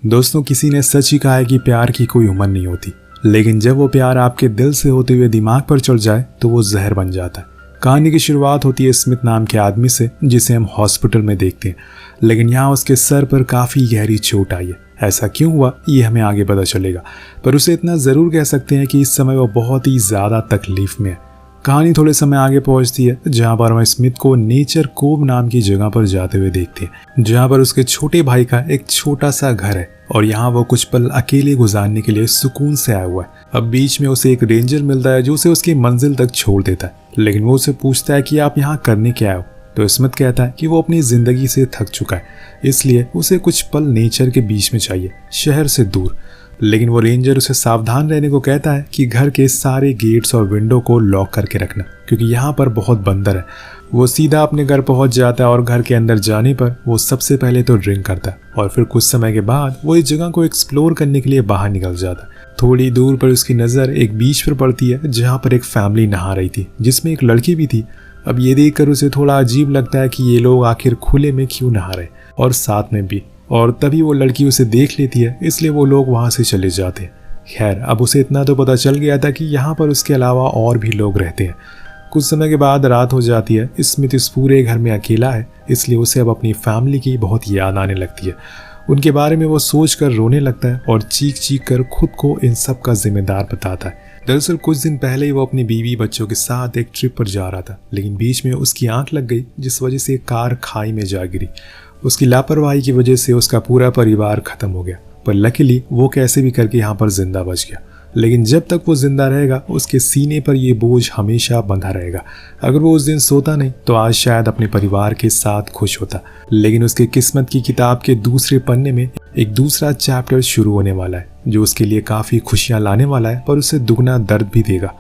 दोस्तों, किसी ने सच ही कहा है कि प्यार की कोई उम्र नहीं होती, लेकिन जब वो प्यार आपके दिल से होते हुए दिमाग पर चढ़ जाए तो वो जहर बन जाता है। कहानी की शुरुआत होती है स्मिथ नाम के आदमी से, जिसे हम हॉस्पिटल में देखते हैं, लेकिन यहाँ उसके सर पर काफ़ी गहरी चोट आई है। ऐसा क्यों हुआ ये हमें आगे पता चलेगा, पर उसे इतना ज़रूर कह सकते हैं कि इस समय वो बहुत ही ज़्यादा तकलीफ में है। कहानी थोड़े समय आगे पहुंचती है, जहां पर हम स्मिथ को नेचर कोव नाम की जगह पर जाते हुए देखते हैं, जहां पर उसके छोटे भाई का एक छोटा सा घर है और यहाँ वो कुछ पल अकेले गुजारने के लिए सुकून से आया हुआ है। अब बीच में उसे एक रेंजर मिलता है जो उसे उसकी मंजिल तक छोड़ देता है, लेकिन वो उसे पूछता है कि आप यहाँ करने क्या आए हो। तो स्मिथ कहता है कि वो अपनी जिंदगी से थक चुका है, इसलिए उसे कुछ पल नेचर के बीच में चाहिए, शहर से दूर। लेकिन वो रेंजर उसे सावधान रहने को कहता है कि घर के सारे गेट्स और विंडो को लॉक करके रखना, क्योंकि यहाँ पर बहुत बंदर है। वो सीधा अपने घर पहुंच जाता है और घर के अंदर जाने पर वो सबसे पहले तो ड्रिंक करता है और फिर कुछ समय के बाद वो इस जगह को एक्सप्लोर करने के लिए बाहर निकल जाता है। थोड़ी दूर पर उसकी नज़र एक बीच पर पड़ती है, जहाँ पर एक फैमिली नहा रही थी, जिसमें एक लड़की भी थी। अब ये देखकर उसे थोड़ा अजीब लगता है कि ये लोग आखिर खुले में क्यों नहा रहे और साथ में भी, और तभी वो लड़की उसे देख लेती है, इसलिए वो लोग वहां से चले जाते हैं। खैर, अब उसे इतना तो पता चल गया था कि यहाँ पर उसके अलावा और भी लोग रहते हैं। कुछ समय के बाद रात हो जाती है। स्मिथ इस पूरे घर में अकेला है, इसलिए उसे अब अपनी फैमिली की बहुत याद आने लगती है। उनके बारे में वो सोच कर रोने लगता है और चीख चीख कर खुद को इन सब का जिम्मेदार बताता है। दरअसल कुछ दिन पहले ही वो अपनी बीवी बच्चों के साथ एक ट्रिप पर जा रहा था, लेकिन बीच में उसकी आंख लग गई, जिस वजह से कार खाई में जा गिरी। उसकी लापरवाही की वजह से उसका पूरा परिवार खत्म हो गया, पर लकीली वो कैसे भी करके यहाँ पर जिंदा बच गया। लेकिन जब तक वो जिंदा रहेगा, उसके सीने पर ये बोझ हमेशा बंधा रहेगा। अगर वो उस दिन सोता नहीं तो आज शायद अपने परिवार के साथ खुश होता, लेकिन उसके किस्मत की किताब के दूसरे पन्ने में एक दूसरा चैप्टर शुरू होने वाला है, जो उसके लिए काफ़ी खुशियाँ लाने वाला है, पर उसे दुगना दर्द भी देगा।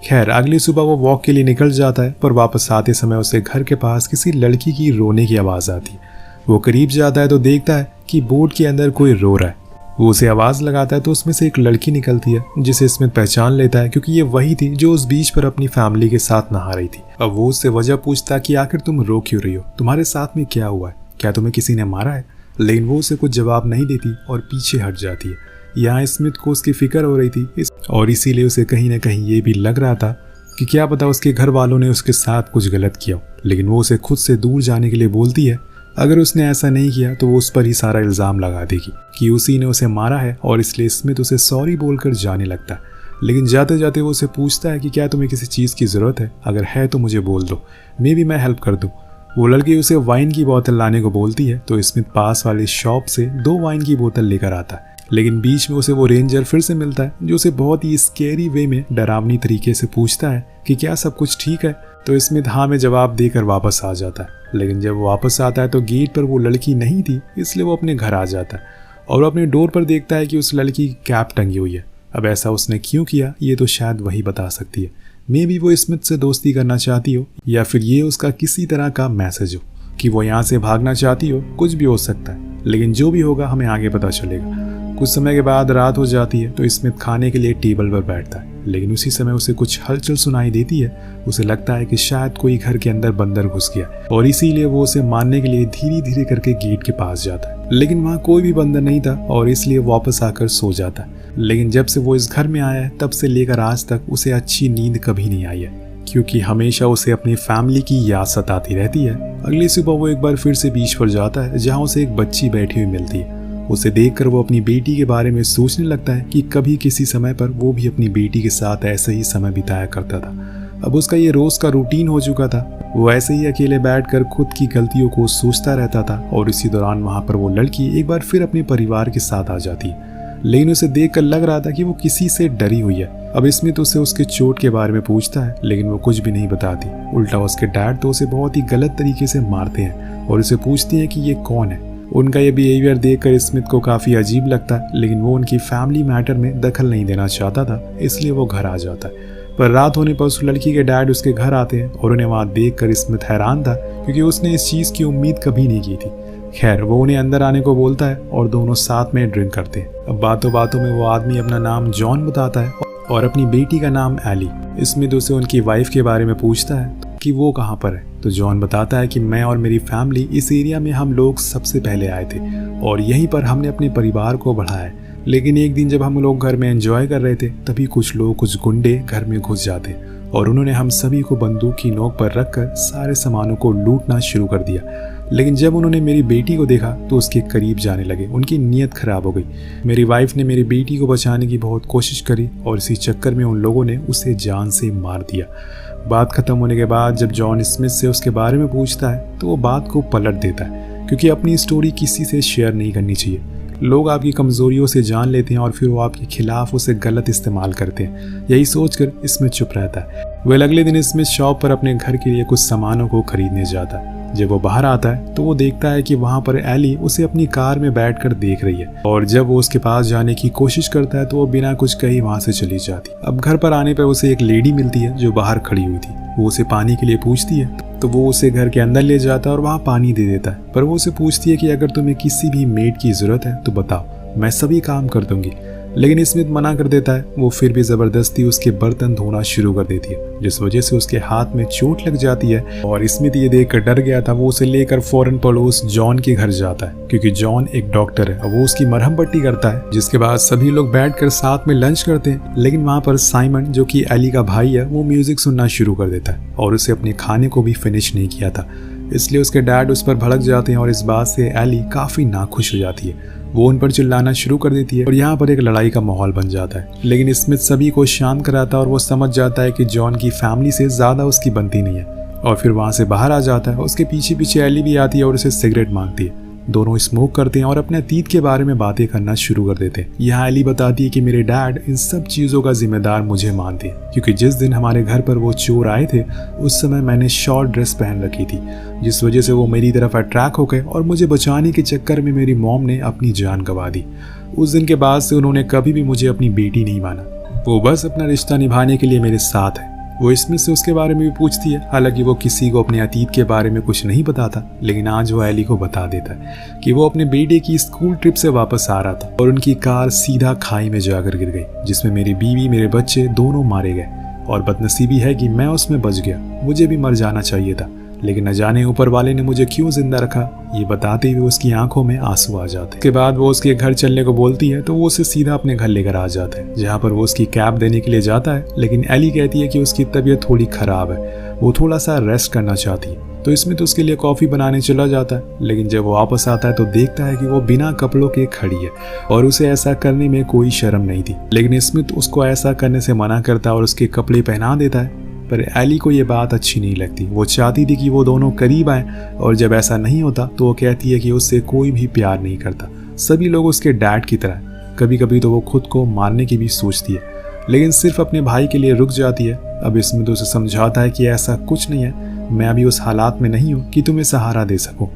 खैर, अगली सुबह वो वॉक के लिए निकल जाता है, पर वापस आते समय उसे घर के पास किसी लड़की की रोने की आवाज़ आती है। वो करीब जाता है तो देखता है कि बोट के अंदर कोई रो रहा है। वो उसे आवाज़ लगाता है तो उसमें से एक लड़की निकलती है, जिसे स्मिथ पहचान लेता है, क्योंकि ये वही थी जो उस बीच पर अपनी फैमिली के साथ नहा रही थी। अब वो उससे वजह पूछता है कि आखिर तुम रो क्यों रही हो, तुम्हारे साथ में क्या हुआ है, क्या तुम्हें किसी ने मारा है। लेकिन वो उसे कुछ जवाब नहीं देती और पीछे हट जाती है। यहाँ स्मिथ को उसकी फिक्र हो रही थी और इसीलिए उसे कहीं ना कहीं ये भी लग रहा था कि क्या पता उसके घर वालों ने उसके साथ कुछ गलत किया हो। लेकिन वो उसे खुद से दूर जाने के लिए बोलती है। अगर उसने ऐसा नहीं किया तो वो उस पर ही सारा इल्ज़ाम लगा देगी कि उसी ने उसे मारा है, और इसलिए स्मिथ उसे सॉरी बोलकर जाने लगता है। लेकिन जाते जाते वो उसे पूछता है कि क्या तुम्हें किसी चीज़ की ज़रूरत है, अगर है तो मुझे बोल दो, मे भी मैं हेल्प कर दूँ। वो लड़की उसे वाइन की बोतल लाने को बोलती है, तो स्मिथ पास वाली शॉप से 2 वाइन की बोतल लेकर आता है। लेकिन बीच में उसे वो रेंजर फिर से मिलता है, जो उसे बहुत ही स्केरी वे में डरावनी तरीके से पूछता है कि क्या सब कुछ ठीक है। तो स्मिथ हाँ में जवाब देकर वापस आ जाता है। लेकिन जब वो वापस आता है तो गेट पर वो लड़की नहीं थी, इसलिए वो अपने घर आ जाता है और अपने डोर पर देखता है कि उस लड़की की कैप टंगी हुई है। अब ऐसा उसने क्यों किया ये तो शायद वही बता सकती है। मे बी वो स्मिथ से दोस्ती करना चाहती हो, या फिर ये उसका किसी तरह का मैसेज हो कि वो यहाँ से भागना चाहती हो। कुछ भी हो सकता है, लेकिन जो भी होगा हमें आगे पता चलेगा। कुछ समय के बाद रात हो जाती है तो स्मिथ खाने के लिए टेबल पर बैठता है, लेकिन उसी समय उसे कुछ हलचल सुनाई देती है। उसे लगता है कि शायद कोई घर के अंदर बंदर घुस गया, और इसीलिए वो उसे मारने के लिए धीरे धीरे करके गेट के पास जाता है। लेकिन वहाँ कोई भी बंदर नहीं था और इसलिए वापस आकर सो जाता है। लेकिन जब से वो इस घर में आया है तब से लेकर आज तक उसे अच्छी नींद कभी नहीं आई है, क्योंकि हमेशा उसे अपनी फैमिली की याद सताती रहती है। अगली सुबह वो एक बार फिर से बीच पर जाता है, जहाँ उसे एक बच्ची बैठी हुई मिलती है। उसे देखकर वो अपनी बेटी के बारे में सोचने लगता है कि कभी किसी समय पर वो भी अपनी बेटी के साथ ऐसे ही समय बिताया करता था। अब उसका ये रोज का रूटीन हो चुका था। वो ऐसे ही अकेले बैठकर खुद की गलतियों को सोचता रहता था, और इसी दौरान वहाँ पर वो लड़की एक बार फिर अपने परिवार के साथ आ जाती है। लेकिन उसे देखकर लग रहा था कि वो किसी से डरी हुई है। अब स्मिथ उसे उसके चोट के बारे में पूछता है, लेकिन वो कुछ भी नहीं बताती। उल्टा उसके डैड तो उसे बहुत ही गलत तरीके से मारते हैं और उसे पूछती है कि ये कौन है। उनका ये बिहेवियर देखकर स्मिथ को काफ़ी अजीब लगता है, लेकिन वो उनकी फैमिली मैटर में दखल नहीं देना चाहता था, इसलिए वो घर आ जाता है। पर रात होने पर उस लड़की के डैड उसके घर आते हैं और उन्हें वहाँ देखकर स्मिथ हैरान था, क्योंकि उसने इस चीज़ की उम्मीद कभी नहीं की थी। खैर, वो उन्हें अंदर आने को बोलता है और दोनों साथ में ड्रिंक करते हैं। अब बातों बातों में वो आदमी अपना नाम जॉन बताता है और अपनी बेटी का नाम एली। स्मिथ उसे उनकी वाइफ के बारे में पूछता है कि वो कहाँ पर है। तो जॉन बताता है कि मैं और मेरी फैमिली इस एरिया में हम लोग सबसे पहले आए थे और यहीं पर हमने अपने परिवार को बढ़ाया है। लेकिन एक दिन जब हम लोग घर में एंजॉय कर रहे थे तभी कुछ गुंडे घर में घुस जाते और उन्होंने हम सभी को बंदूक की नोक पर रखकर सारे सामानों को लूटना शुरू कर दिया। लेकिन जब उन्होंने मेरी बेटी को देखा तो उसके करीब जाने लगे। उनकी नीयत खराब हो गई। मेरी वाइफ ने मेरी बेटी को बचाने की बहुत कोशिश करी और इसी चक्कर में उन लोगों ने उसे जान से मार दिया। बात खत्म होने के बाद जब जॉन स्मिथ से उसके बारे में पूछता है तो वो बात को पलट देता है, क्योंकि अपनी स्टोरी किसी से शेयर नहीं करनी चाहिए। लोग आपकी कमजोरियों से जान लेते हैं और फिर वो आपके खिलाफ उसे गलत इस्तेमाल करते हैं। यही सोचकर स्मिथ चुप रहता है। वह अगले दिन स्मिथ शॉप पर अपने घर के लिए कुछ सामानों को खरीदने जाता है। जब वो बाहर आता है तो वो देखता है कि वहाँ पर एली उसे अपनी कार में बैठकर देख रही है और जब वो उसके पास जाने की कोशिश करता है तो वो बिना कुछ कही वहाँ से चली जाती। अब घर पर आने पर उसे एक लेडी मिलती है जो बाहर खड़ी हुई थी। वो उसे पानी के लिए पूछती है तो वो उसे घर के अंदर ले जाता है और वहाँ पानी दे देता है। पर वो उसे पूछती है कि अगर तुम्हें किसी भी मेड की जरूरत है तो बताओ, मैं सभी काम कर दूंगी। लेकिन स्मिथ मना कर देता है। वो फिर भी जबरदस्ती उसके बर्तन धोना शुरू कर देती है, जिस वजह से उसके हाथ में चोट लग जाती है और स्मिथ ये देखकर डर गया था। वो उसे लेकर फौरन पड़ोस जॉन के घर जाता है, क्योंकि जॉन एक डॉक्टर है। वो उसकी मरहम पट्टी करता है, जिसके बाद सभी लोग बैठकर साथ में लंच करते हैं। लेकिन वहाँ पर साइमन, जो कि एली का भाई है, वो म्यूजिक सुनना शुरू कर देता है और उसे अपने खाने को भी फिनिश नहीं किया था। इसलिए उसके डैड उस पर भड़क जाते हैं और इस बात से एली काफी नाखुश हो जाती है। वो उन पर चिल्लाना शुरू कर देती है और यहाँ पर एक लड़ाई का माहौल बन जाता है। लेकिन स्मिथ सभी को शांत कराता है और वो समझ जाता है कि जॉन की फैमिली से ज्यादा उसकी बनती नहीं है और फिर वहाँ से बाहर आ जाता है। उसके पीछे पीछे एली भी आती है और उसे सिगरेट मांगती है। दोनों स्मोक करते हैं और अपने अतीत के बारे में बातें करना शुरू कर देते हैं। यहाँ एली बताती है कि मेरे डैड इन सब चीज़ों का जिम्मेदार मुझे मानते हैं, क्योंकि जिस दिन हमारे घर पर वो चोर आए थे उस समय मैंने शॉर्ट ड्रेस पहन रखी थी, जिस वजह से वो मेरी तरफ अट्रैक्ट हो गए और मुझे बचाने के चक्कर में मेरी मॉम ने अपनी जान गंवा दी। उस दिन के बाद से उन्होंने कभी भी मुझे अपनी बेटी नहीं माना। वो बस अपना रिश्ता निभाने के लिए मेरे साथ है। वो स्मिथ से उसके बारे में भी पूछती है, हालांकि वो किसी को अपने अतीत के बारे में कुछ नहीं बताता। लेकिन आज वो एली को बता देता है कि वो अपने बेटे की स्कूल ट्रिप से वापस आ रहा था और उनकी कार सीधा खाई में जाकर गिर गई, जिसमें मेरी बीवी, मेरे बच्चे दोनों मारे गए। और बदनसीबी है कि मैं उसमें बच गया। मुझे भी मर जाना चाहिए था, लेकिन न जाने ऊपर वाले ने मुझे क्यों जिंदा रखा। ये बताते हुए उसकी आंखों में आंसू आ जाते। उसके बाद वो उसके घर चलने को बोलती है तो वो उसे सीधा अपने घर लेकर आ जाता है, जहाँ पर वो उसकी कैब देने के लिए जाता है। लेकिन एली कहती है कि उसकी तबीयत थोड़ी खराब है, वो थोड़ा सा रेस्ट करना चाहती है। तो इसमें तो उसके लिए कॉफी बनाने चला जाता है। लेकिन जब वो वापस आता है तो देखता है कि वो बिना कपड़ों के खड़ी है और उसे ऐसा करने में कोई शर्म नहीं थी। लेकिन स्मिथ उसको ऐसा करने से मना करता है और उसके कपड़े पहना देता है। पर एली को ये बात अच्छी नहीं लगती। वो चाहती थी कि वो दोनों करीब आए और जब ऐसा नहीं होता तो वो कहती है कि उससे कोई भी प्यार नहीं करता। सभी लोग उसके डैड की तरह। कभी कभी तो वो खुद को मारने की भी सोचती है, लेकिन सिर्फ अपने भाई के लिए रुक जाती है। अब इसमें तो उसे समझाता है कि ऐसा कुछ नहीं है, मैं अभी उस हालात में नहीं हूँ कि तुम्हें सहारा दे सकूं।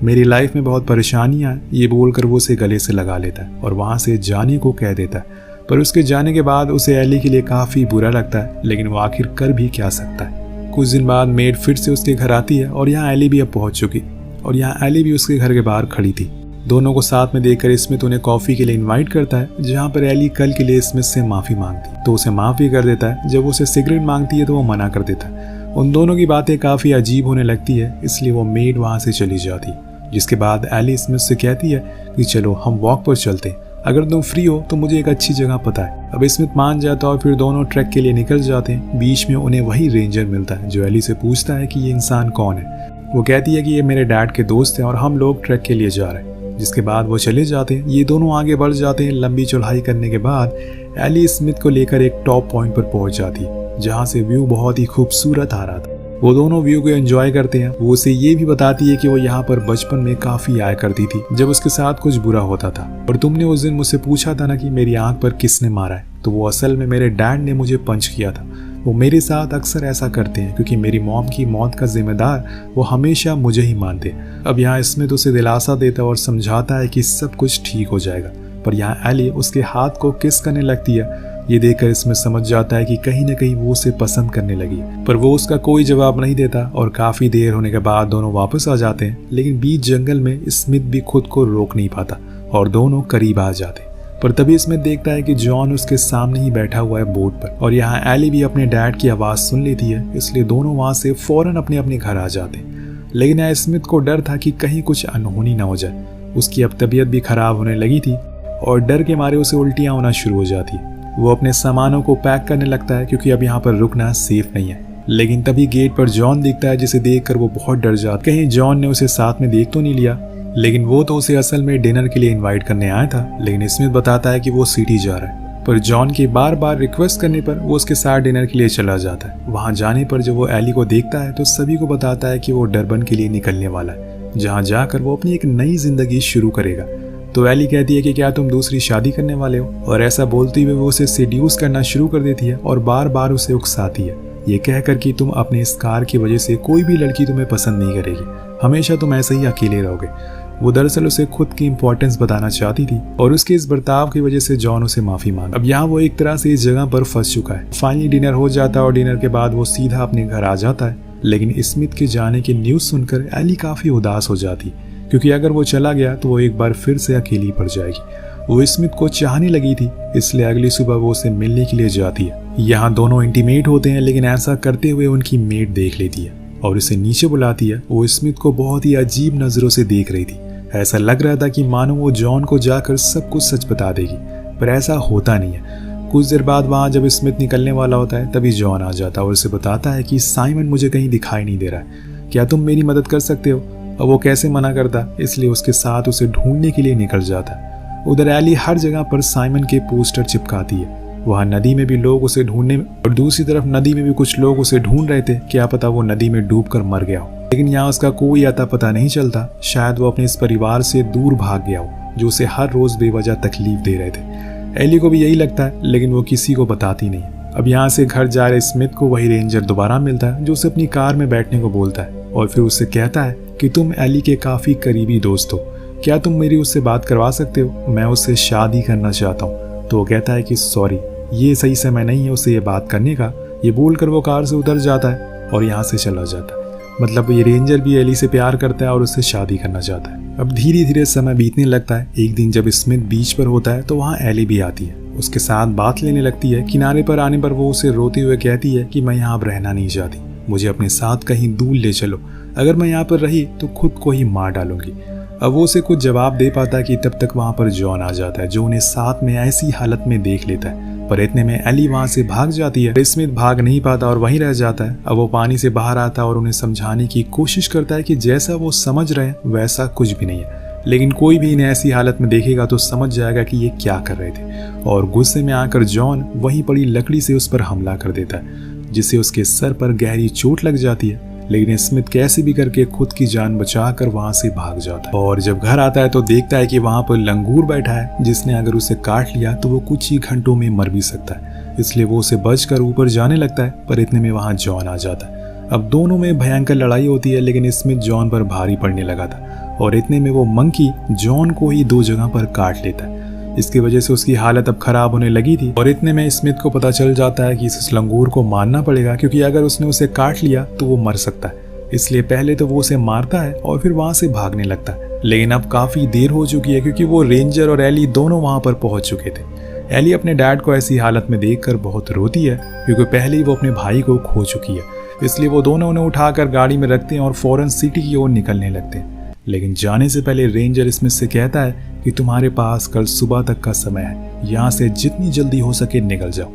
मेरी लाइफ में बहुत परेशानियां हैं। ये बोलकर वो उसे गले से लगा लेता है और वहाँ से जाने को कह देता है। पर उसके जाने के बाद उसे एली के लिए काफ़ी बुरा लगता है, लेकिन वो आखिर कर भी क्या सकता है। कुछ दिन बाद मेड फिर से उसके घर आती है और यहाँ एली भी अब पहुँच चुकी और यहाँ एली भी उसके घर के बाहर खड़ी थी। दोनों को साथ में देखकर स्मिथ उन्हें कॉफ़ी के लिए इनवाइट करता है, जहाँ पर एली कल के लिए स्मिथ से माफ़ी मांगती तो उसे माफ़ भी कर देता है। जब वो उसे सिगरेट मांगती है तो वो मना कर देता है। उन दोनों की बातें काफ़ी अजीब होने लगती है, इसलिए वो मेड वहाँ से चली जाती। जिसके बाद एली स्मिथ से कहती है कि चलो हम वॉक पर चलते हैं, अगर तुम फ्री हो तो मुझे एक अच्छी जगह पता है। अब स्मिथ मान जाता है और फिर दोनों ट्रैक के लिए निकल जाते हैं। बीच में उन्हें वही रेंजर मिलता है जो एली से पूछता है कि ये इंसान कौन है। वो कहती है कि ये मेरे डैड के दोस्त हैं और हम लोग ट्रैक के लिए जा रहे हैं। जिसके बाद वो चले जाते हैं। ये दोनों आगे बढ़ जाते हैं। लंबी चौड़ाई करने के बाद एली स्मिथ को लेकर एक टॉप पॉइंट पर पहुंच जाती है, जहाँ से व्यू बहुत ही खूबसूरत आ रहा था। वो दोनों व्यू को एंजॉय करते हैं। वो उसे ये भी बताती है कि वो यहाँ पर बचपन में काफी आया करती थी जब उसके साथ कुछ बुरा होता था। और तुमने उस दिन मुझसे पूछा था ना कि मेरी आंख पर किसने मारा है, तो वो असल में मेरे डैड ने मुझे पंच किया था। वो मेरे साथ अक्सर ऐसा करते हैं क्योंकि मेरी मॉम की मौत का जिम्मेदार वो हमेशा मुझे ही मानते। अब यहाँ स्मिथ उसे दिलासा देता और समझाता है कि सब कुछ ठीक हो जाएगा। पर यहाँ एली उसके हाथ को किस करने लगती है। ये देखकर इसमें समझ जाता है कि कहीं न कहीं वो उसे पसंद करने लगी, पर वो उसका कोई जवाब नहीं देता और काफी देर होने के बाद दोनों वापस आ जाते हैं। लेकिन बीच जंगल में स्मिथ भी खुद को रोक नहीं पाता और दोनों करीब आ जाते। पर तभी स्मिथ देखता है कि जॉन उसके सामने ही बैठा हुआ है बोट पर, और यहाँ एली भी अपने डैड की आवाज सुन लेती है, इसलिए दोनों वहां से फौरन अपने अपने घर आ जाते हैं। लेकिन यहाँ स्मिथ को डर था कि कहीं कुछ अनहोनी ना हो जाए। उसकी अब तबीयत भी खराब होने लगी थी और डर के मारे उसे उल्टियां होना शुरू हो जाती है। वो अपने सामानों को पैक करने लगता है क्योंकि अब यहाँ पर रुकना सेफ नहीं है। लेकिन तभी गेट पर जॉन दिखता है, जिसे देखकर वो बहुत डर जाता है। कहीं जॉन ने उसे साथ में देख तो नहीं लिया, लेकिन वो तो उसे असल में डिनर के लिए इनवाइट करने आया था। लेकिन स्मिथ बताता है कि वो सिटी जा रहा है, पर जॉन के बार बार रिक्वेस्ट करने पर वो उसके साथ डिनर के लिए चला जाता है। वहां जाने पर जब वो एली को देखता है तो सभी को बताता है कि वो डरबन के लिए निकलने वाला है, जहाँ जाकर वो अपनी एक नई जिंदगी शुरू करेगा। तो एली कहती है कि क्या तुम दूसरी शादी करने वाले हो, और ऐसा बोलते हुए वो उसे सेड्यूस करना शुरू कर देती है और बार बार उसे उकसाती है, ये कहकर कि तुम अपने इस कार की वजह से कोई भी लड़की तुम्हें पसंद नहीं करेगी, हमेशा तुम ऐसे ही अकेले रहोगे। वो दरअसल उसे खुद की इंपॉर्टेंस बताना चाहती थी और उसके इस बर्ताव की वजह से जॉन उसे माफी मांगा। अब यहाँ वो एक तरह से इस जगह पर फंस चुका है। फाइनली डिनर हो जाता है और डिनर के बाद वो सीधा अपने घर आ जाता है। लेकिन स्मिथ के जाने की न्यूज सुनकर एली काफी उदास हो जाती, क्योंकि अगर वो चला गया तो वो एक बार फिर से अकेली पड़ जाएगी। वो स्मिथ को चाहने लगी थी, इसलिए अगली सुबह वो उसे मिलने के लिए जाती है। यहाँ दोनों इंटीमेट होते हैं, लेकिन ऐसा करते हुए उनकी मेट देख लेती है और उसे नीचे बुलाती है। वो स्मिथ को बहुत ही अजीब नजरों से देख रही थी। ऐसा लग रहा था कि मानो वो जॉन को जाकर सब कुछ सच बता देगी, पर ऐसा होता नहीं है। कुछ देर बाद वहाँ जब स्मिथ निकलने वाला होता है तभी जॉन आ जाता है और उसे बताता है कि साइमन मुझे कहीं दिखाई नहीं दे रहा है, क्या तुम मेरी मदद कर सकते हो। अब वो कैसे मना करता, इसलिए उसके साथ उसे ढूंढने के लिए निकल जाता है। उधर एली हर जगह पर साइमन के पोस्टर चिपकाती है। वहाँ नदी में भी लोग उसे ढूंढने और दूसरी तरफ नदी में भी कुछ लोग उसे ढूंढ रहे थे, क्या पता वो नदी में डूबकर मर गया हो। लेकिन यहाँ उसका कोई अता पता नहीं चलता, शायद वो अपने इस परिवार से दूर भाग गया हो जो उसे हर रोज बेवजह तकलीफ दे रहे थे। एली को भी यही लगता है, लेकिन वो किसी को बताती नहीं। अब यहाँ से घर जा रहे स्मिथ को वही रेंजर दोबारा मिलता है जो उसे अपनी कार में बैठने को बोलता है और फिर उससे कहता है कि तुम एली के काफी करीबी दोस्त हो, क्या तुम मेरी उससे बात करवा सकते हो, मैं उससे शादी करना चाहता हूँ। तो वो कहता है कि सॉरी, ये सही समय नहीं है उससे ये बात करने का। ये बोलकर वो कार से उतर जाता है और यहाँ से चला जाता है। मतलब ये रेंजर भी एली से प्यार करता है और उससे शादी करना चाहता है। अब धीरे धीरे समय बीतने लगता है। एक दिन जब स्मिथ बीच पर होता है तो वहाँ एली भी आती है, उसके साथ बात लेने लगती है। किनारे पर आने पर वो उसे रोते हुए कहती है कि मैं यहाँ अब रहना नहीं चाहती, मुझे अपने साथ कहीं दूर ले चलो, अगर मैं यहाँ पर रही तो खुद को ही मार डालूंगी। अब वो उसे कुछ जवाब दे पाता है कि तब तक वहाँ पर जॉन आ जाता है जो उन्हें साथ में ऐसी हालत में देख लेता है। पर इतने में एली वहाँ से भाग जाती है। स्मिथ भाग नहीं पाता और वहीं रह जाता है। अब वो पानी से बाहर आता है और उन्हें समझाने की कोशिश करता है कि जैसा वो समझ रहे हैं वैसा कुछ भी नहीं है, लेकिन कोई भी इन्हें ऐसी हालत में देखेगा तो समझ जाएगा कि ये क्या कर रहे थे। और गुस्से में आकर जॉन वहीं पड़ी लकड़ी से उस पर हमला कर देता है, जिससे उसके सर पर गहरी चोट लग जाती है। लेकिन स्मिथ कैसे भी करके खुद की जान बचाकर वहां से भाग जाता है और जब घर आता है तो देखता है कि वहां पर लंगूर बैठा है, जिसने अगर उसे काट लिया तो वो कुछ ही घंटों में मर भी सकता है। इसलिए वो उसे बचकर ऊपर जाने लगता है, पर इतने में वहां जॉन आ जाता है। अब दोनों में भयंकर लड़ाई होती है, लेकिन स्मिथ जॉन पर भारी पड़ने लगा था और इतने में वो मंकी जॉन को ही 2 जगह पर काट लेता है। इसकी वजह से उसकी हालत अब खराब होने लगी थी और इतने में स्मिथ को पता चल जाता है कि इस लंगूर को मारना पड़ेगा, क्योंकि अगर उसने उसे काट लिया तो वो मर सकता है। इसलिए पहले तो वो उसे मारता है और फिर वहां से भागने लगता है। लेकिन अब काफी देर हो चुकी है, क्योंकि वो रेंजर और एली दोनों वहां पर पहुंच चुके थे। एली अपने डैड को ऐसी हालत में देखकर बहुत रोती है, क्योंकि पहले ही वो अपने भाई को खो चुकी है। इसलिए वो दोनों उन्हें उठाकर गाड़ी में रखते हैं और फौरन सिटी की ओर निकलने लगते हैं। लेकिन जाने से पहले रेंजर स्मिथ से कहता है कि तुम्हारे पास कल सुबह तक का समय है, यहाँ से जितनी जल्दी हो सके निकल जाओ।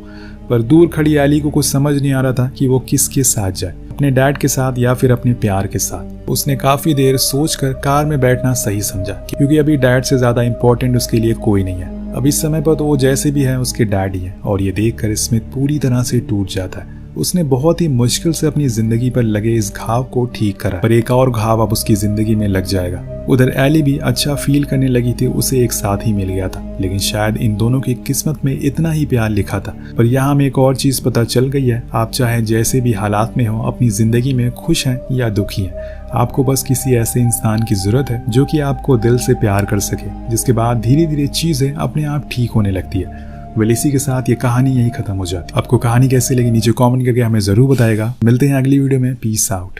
पर दूर खड़ी एली को कुछ समझ नहीं आ रहा था कि वो किसके साथ जाए, अपने डैड के साथ या फिर अपने प्यार के साथ। उसने काफी देर सोचकर कार में बैठना सही समझा, क्योंकि अभी डैड से ज्यादा इंपॉर्टेंट उसके लिए कोई नहीं है। अब इस समय पर तो वो जैसे भी है उसके डैड ही है। और ये देखकर स्मिथ पूरी तरह से टूट जाता है। उसने बहुत ही मुश्किल से अपनी जिंदगी पर लगे इस घाव को ठीक करा, पर एक और घाव अब उसकी जिंदगी में लग जाएगा। उधर एली भी अच्छा फील करने लगी थी, उसे एक साथ ही मिल गया था, लेकिन शायद इन दोनों की किस्मत में इतना ही प्यार लिखा था। पर यहाँ हमें एक और चीज पता चल गई है, आप चाहे जैसे भी हालात में हो, अपनी जिंदगी में खुश हैं या दुखी हैं, आपको बस किसी ऐसे इंसान की जरूरत है जो कि आपको दिल से प्यार कर सके, जिसके बाद धीरे धीरे चीजें अपने आप ठीक होने लगती है। वेल इसी के साथ ये कहानी यही खत्म हो जाती है। आपको कहानी कैसी लगी नीचे कमेंट करके हमें जरूर बताएगा। मिलते हैं अगली वीडियो में। Peace out.